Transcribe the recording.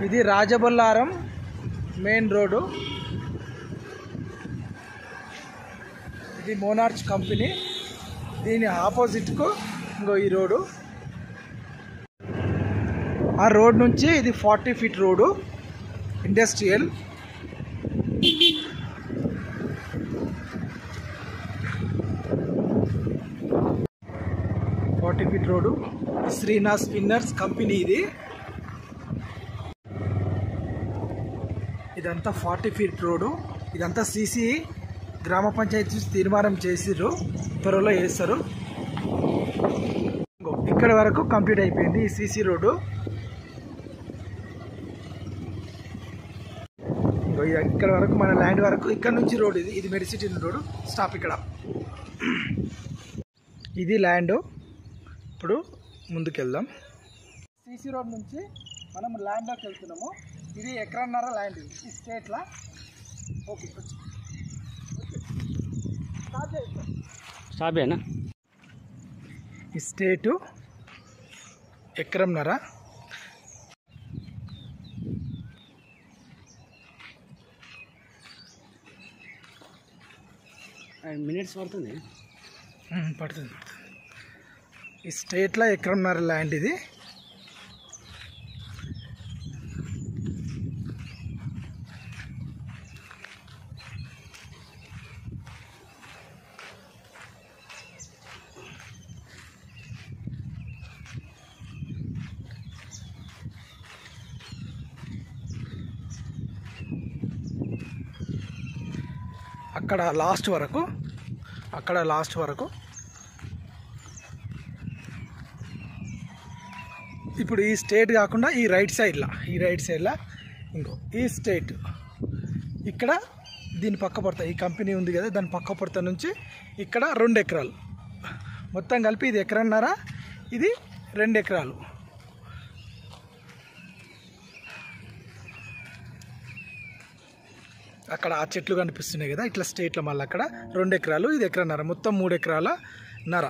ఇది Rajabollaram main road. ఇది మోనార్చ్ company. దీని ఆపోజిట్కు ఇంకో ఈ రోడ్డు. ఆ రోడ్ నుంచి ఇది 40 feet road industrial. Feet road Srinath spinners company. ఇదంతా 40 ఫీట్ రోడ్డు. ఇదంతా సీసీ గ్రామ పంచాయతీ తీర్మానం చేసిర్రు, త్వరలో వేస్తారు. ఇక్కడ వరకు కంప్లీట్ అయిపోయింది ఈ సీసీ రోడ్డు. ఇక్కడ వరకు మన ల్యాండ్ వరకు, ఇక్కడ నుంచి రోడ్. ఇది మెడిసిటీ రోడ్ స్టాప్ ఇక్కడ. ఇది ల్యాండ్. ఇప్పుడు ముందుకెళ్దాం. సీసీ రోడ్ నుంచి మనం ల్యాండ్లోకి వెళ్తున్నాము. ఇది ఎకరన్నర ల్యాండ్ ఈ స్టేట్లో. ఓకే స్టాపేనా? ఈ స్టేటు ఎకరంన్నర. మినిట్స్ పడుతుంది. పడుతుంది. ఈ స్టేట్లో ఎకరంన్నర ల్యాండ్ ఇది. అక్కడ లాస్ట్ వరకు ఇప్పుడు ఈ స్టేట్ కాకుండా ఈ రైట్ సైడ్లో ఇంకో ఈ స్టేట్ ఇక్కడ దీని పక్క పడతా ఈ కంపెనీ ఉంది కదా, దాని పక్క పడతా నుంచి ఇక్కడ 2 ఎకరాలు మొత్తం కలిపి. ఇది ఎకరన్నర, ఇది 2 ఎకరాలు. అక్కడ ఆ చెట్లు కనిపిస్తున్నాయి కదా ఇట్లా స్టేట్లో. మళ్ళీ అక్కడ 2 ఎకరాలు, ఇది ఎకరన్నర, మొత్తం 3 ఎకరాల నర.